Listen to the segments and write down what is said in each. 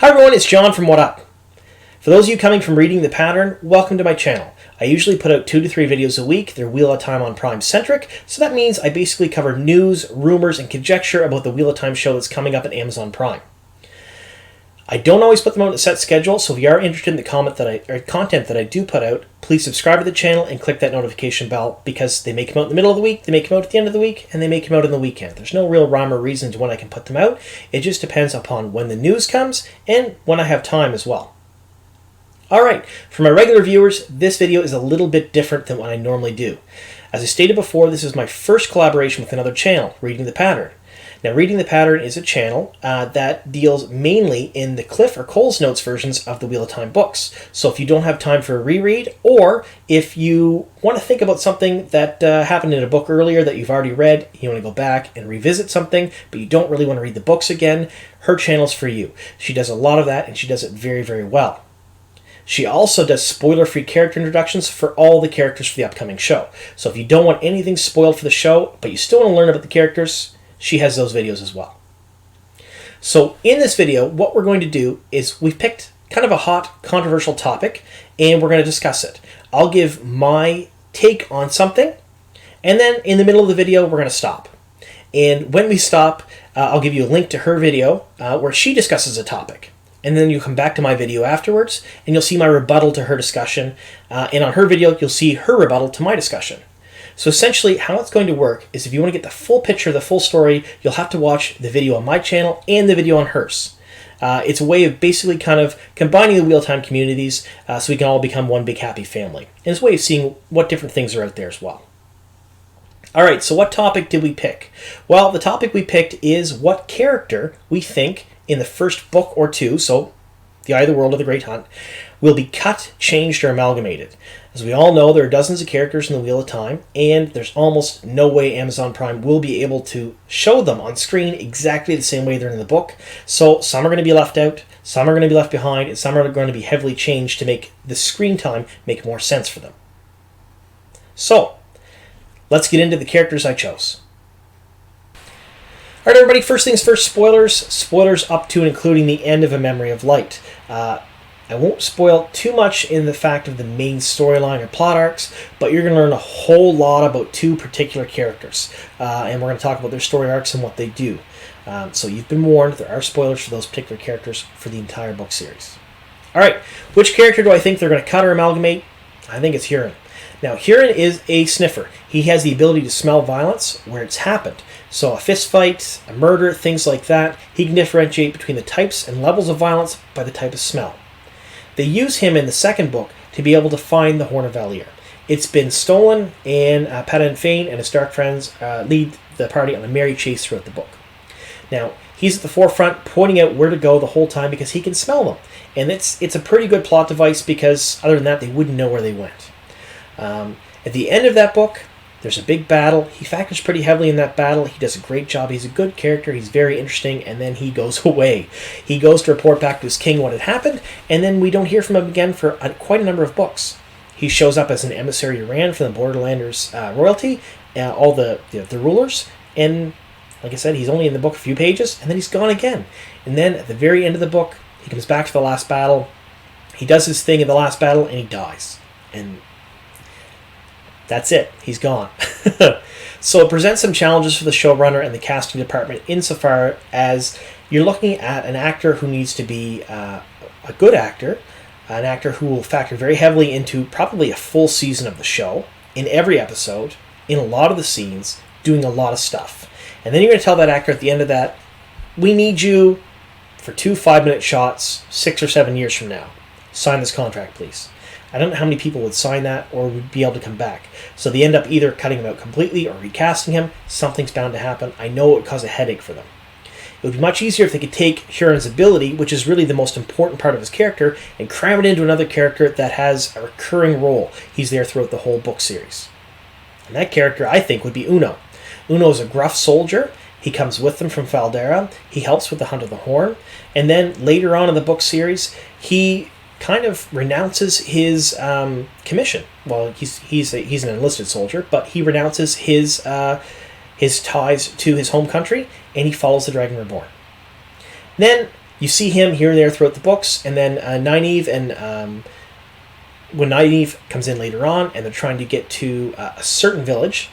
Hi everyone, it's John from What Up. For those of you coming from reading the pattern, welcome to my channel. I usually put out 2 to 3 videos a week. They're Wheel of Time on Prime centric, so that means I basically cover news, rumors, and conjecture about the Wheel of Time show that's coming up at Amazon Prime. I don't always put them out in a set schedule, so if you are interested in the content that I do put out, please subscribe to the channel and click that notification bell, because they may come out in the middle of the week, they may come out at the end of the week, and they may come out on the weekend. There's no real rhyme or reason to when I can put them out. It just depends upon when the news comes and when I have time as well. Alright, for my regular viewers, this video is a little bit different than what I normally do. As I stated before, this is my first collaboration with another channel, Reading the Pattern. Now, Reading the Pattern is a channel that deals mainly in the Cliff or Cole's Notes versions of the Wheel of Time books. So if you don't have time for a reread, or if you want to think about something that happened in a book earlier that you've already read, you want to go back and revisit something, but you don't really want to read the books again, her channel's for you. She does a lot of that, and she does it very, very well. She also does spoiler-free character introductions for all the characters for the upcoming show. So if you don't want anything spoiled for the show, but you still want to learn about the characters, she has those videos as well. So in this video, what we're going to do is we've picked kind of a hot, controversial topic, and we're going to discuss it. I'll give my take on something, and then in the middle of the video, we're going to stop. And when we stop, I'll give you a link to her video where she discusses a topic. And then you'll come back to my video afterwards, and you'll see my rebuttal to her discussion. And on her video, you'll see her rebuttal to my discussion. So essentially, how it's going to work is if you want to get the full picture, the full story, you'll have to watch the video on my channel and the video on hers. It's a way of basically kind of combining the Wheel of Time communities so we can all become one big happy family. And it's a way of seeing what different things are out there as well. Alright, so what topic did we pick? Well, the topic we picked is what character we think in the first book or two, so The Eye of the World or The Great Hunt, will be cut, changed, or amalgamated. As we all know, there are dozens of characters in the Wheel of Time, and there's almost no way Amazon Prime will be able to show them on screen exactly the same way they're in the book. So some are going to be left out, some are going to be left behind, and some are going to be heavily changed to make the screen time make more sense for them. So, let's get into the characters I chose. Alright everybody, first things first, spoilers. Spoilers up to and including the end of A Memory of Light. I won't spoil too much in the fact of the main storyline or plot arcs, but you're going to learn a whole lot about 2 particular characters. And we're going to talk about their story arcs and what they do. So you've been warned, there are spoilers for those particular characters for the entire book series. Alright, which character do I think they're going to cut or amalgamate? I think it's Huron. Now, Huron is a sniffer. He has the ability to smell violence where it's happened. So a fist fight, a murder, things like that, he can differentiate between the types and levels of violence by the type of smell. They use him in the second book to be able to find the Horn of Valir. It's been stolen, and Padan Fain and his dark friends lead the party on a merry chase throughout the book. Now, he's at the forefront pointing out where to go the whole time because he can smell them. And it's a pretty good plot device because other than that, they wouldn't know where they went. At the end of that book, there's a big battle. He factors pretty heavily in that battle. He does a great job. He's a good character. He's very interesting. And then he goes away. He goes to report back to his king what had happened. And then we don't hear from him again for quite a number of books. He shows up as an emissary to Rand from the Borderlanders royalty, all the rulers. And like I said, he's only in the book a few pages. And then he's gone again. And then at the very end of the book, he comes back to the last battle. He does his thing in the last battle. And he dies. And that's it. He's gone. So it presents some challenges for the showrunner and the casting department insofar as you're looking at an actor who needs to be a good actor, an actor who will factor very heavily into probably a full season of the show, in every episode, in a lot of the scenes, doing a lot of stuff. And then you're going to tell that actor at the end of that, we need you for 2 5-minute shots 6 or 7 years from now. Sign this contract, please. I don't know how many people would sign that or would be able to come back. So they end up either cutting him out completely or recasting him. Something's bound to happen. I know it would cause a headache for them. It would be much easier if they could take Huron's ability, which is really the most important part of his character, and cram it into another character that has a recurring role. He's there throughout the whole book series. And that character, I think, would be Uno. Uno is a gruff soldier. He comes with them from Faldera. He helps with the Hunt of the Horn. And then later on in the book series, he kind of renounces his commission. Well, he's an enlisted soldier, but he renounces his ties to his home country, and he follows the Dragon Reborn. Then you see him here and there throughout the books, and then Nynaeve and when Nynaeve comes in later on and they're trying to get to a certain village,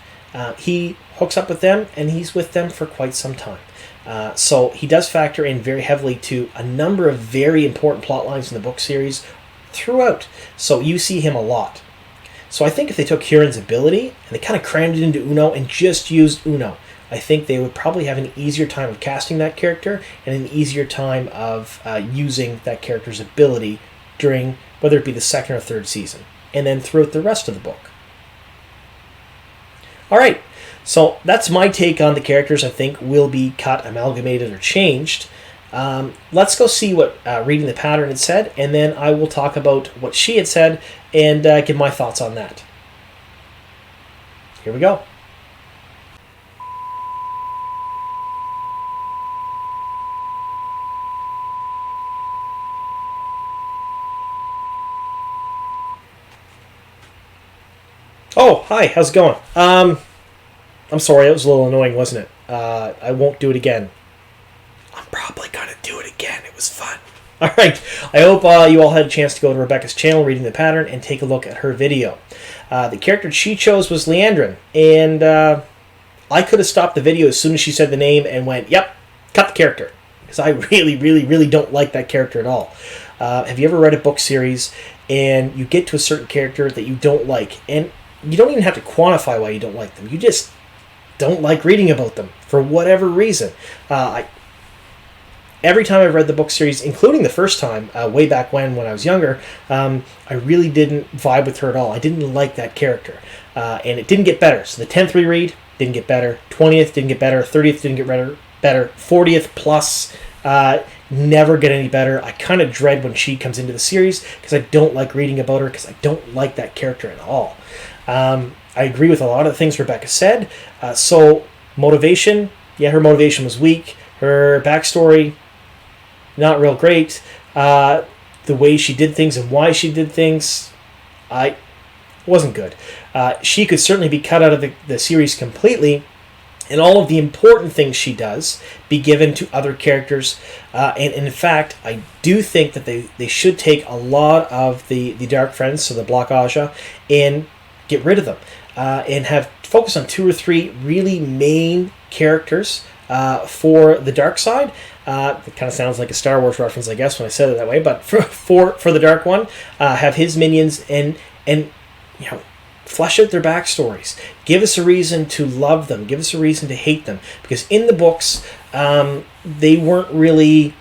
he hooks up with them and he's with them for quite some time. So he does factor in very heavily to a number of very important plot lines in the book series throughout. So you see him a lot. So I think if they took Huron's ability and they kind of crammed it into Uno and just used Uno, I think they would probably have an easier time of casting that character and an easier time of using that character's ability during, whether it be the second or third season, and then throughout the rest of the book. All right, so that's my take on the characters I think will be cut, amalgamated, or changed. Let's go see what Reading the Pattern had said, and then I will talk about what she had said and give my thoughts on that. Here we go. Oh, hi, how's it going? I'm sorry, it was a little annoying, wasn't it? I won't do it again. I'm probably going to do it again. It was fun. All right, I hope you all had a chance to go to Rebecca's channel, Reading the Pattern, and take a look at her video. The character she chose was Leandrin, and I could have stopped the video as soon as she said the name and went, yep, cut the character, because I really, really, really don't like that character at all. Have you ever read a book series and you get to a certain character that you don't like, and you don't even have to quantify why you don't like them. You just don't like reading about them for whatever reason. Every time I've read the book series, including the first time, way back when I was younger, I really didn't vibe with her at all. I didn't like that character. And it didn't get better. So the 10th reread didn't get better. 20th didn't get better. 30th didn't get better. 40th plus never get any better. I kind of dread when she comes into the series because I don't like reading about her because I don't like that character at all. I agree with a lot of the things Rebecca said. So motivation, yeah, her motivation was weak. Her backstory, not real great. The way she did things and why she did things, wasn't good. She could certainly be cut out of the series completely, and all of the important things she does be given to other characters. And in fact, I do think that they should take a lot of the Dark Friends, so the Block Aja, and get rid of them. And have focus on 2 or 3 really main characters for the dark side. It kind of sounds like a Star Wars reference, I guess, when I said it that way. But for the Dark One, have his minions and flesh out their backstories. Give us a reason to love them. Give us a reason to hate them. Because in the books, they weren't really.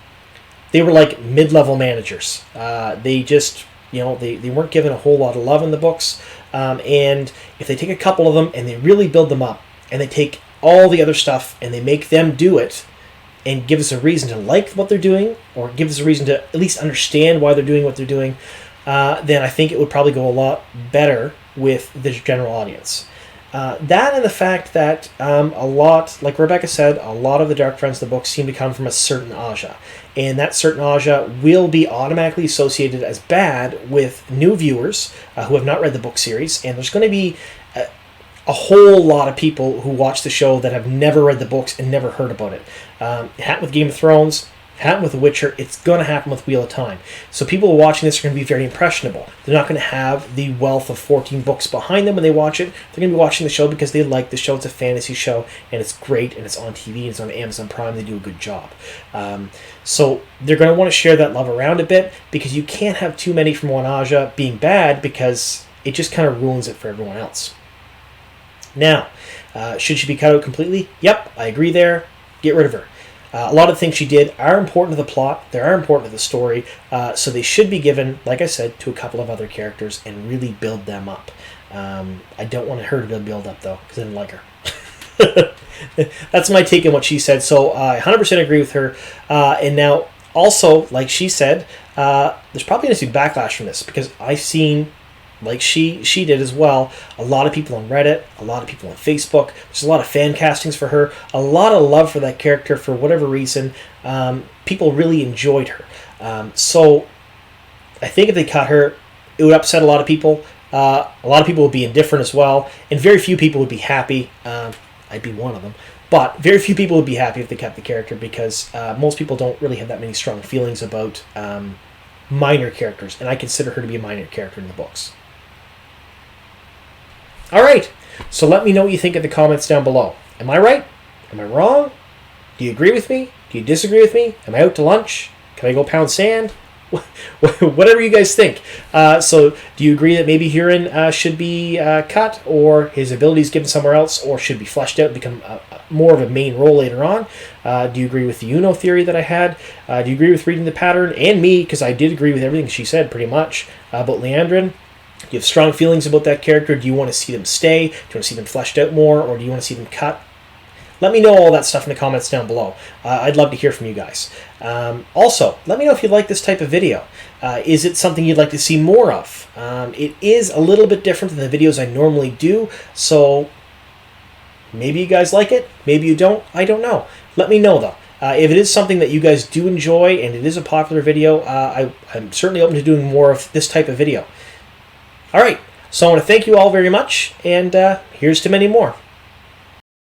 They were like mid-level managers. They just they weren't given a whole lot of love in the books. And if they take a couple of them and they really build them up, and they take all the other stuff and they make them do it, and give us a reason to like what they're doing, or give us a reason to at least understand why they're doing what they're doing, then I think it would probably go a lot better with the general audience. That and the fact that a lot, like Rebecca said, a lot of the Dark Friends of the book seem to come from a certain Aja. And that certain Aja will be automatically associated as bad with new viewers who have not read the book series. And there's going to be a whole lot of people who watch the show that have never read the books and never heard about it. It happened with Game of Thrones. It happened with The Witcher. It's going to happen with Wheel of Time. So people watching this are going to be very impressionable. They're not going to have the wealth of 14 books behind them when they watch it. They're going to be watching the show because they like the show. It's a fantasy show, and it's great, and it's on TV, and it's on Amazon Prime. They do a good job. So they're going to want to share that love around a bit, because you can't have too many from one Aja being bad, because it just kind of ruins it for everyone else. Now, should she be cut out completely? Yep, I agree there. Get rid of her. A lot of the things she did are important to the plot. They are important to the story. So they should be given, like I said, to a couple of other characters and really build them up. I don't want her to build up, though, because I didn't like her. That's my take on what she said. So I 100% agree with her. And now, also, like she said, there's probably going to be backlash from this, because I've seen, like she did as well, a lot of people on Reddit, a lot of people on Facebook. There's a lot of fan castings for her, a lot of love for that character for whatever reason. People really enjoyed her. So I think if they cut her, it would upset a lot of people. A lot of people would be indifferent as well, and very few people would be happy. I'd be one of them. But very few people would be happy if they kept the character because most people don't really have that many strong feelings about minor characters, and I consider her to be a minor character in the books. All right, so let me know what you think in the comments down below. Am I right? Am I wrong? Do you agree with me? Do you disagree with me? Am I out to lunch? Can I go pound sand? Whatever you guys think. So do you agree that maybe Huron should be cut, or his abilities given somewhere else, or should be fleshed out and become more of a main role later on? Do you agree with the Uno theory that I had? Do you agree with reading the pattern? And me, because I did agree with everything she said pretty much about Leandrin. Do you have strong feelings about that character? Do you want to see them stay? Do you want to see them fleshed out more, or do you want to see them cut? Let me know all that stuff in the comments down below. I'd love to hear from you guys. Also, let me know if you like this type of video. Is it something you'd like to see more of? It is a little bit different than the videos I normally do, so maybe you guys like it, maybe you don't, I don't know. Let me know though. If it is something that you guys do enjoy and it is a popular video, I'm certainly open to doing more of this type of video. Alright, so I want to thank you all very much, and here's to many more.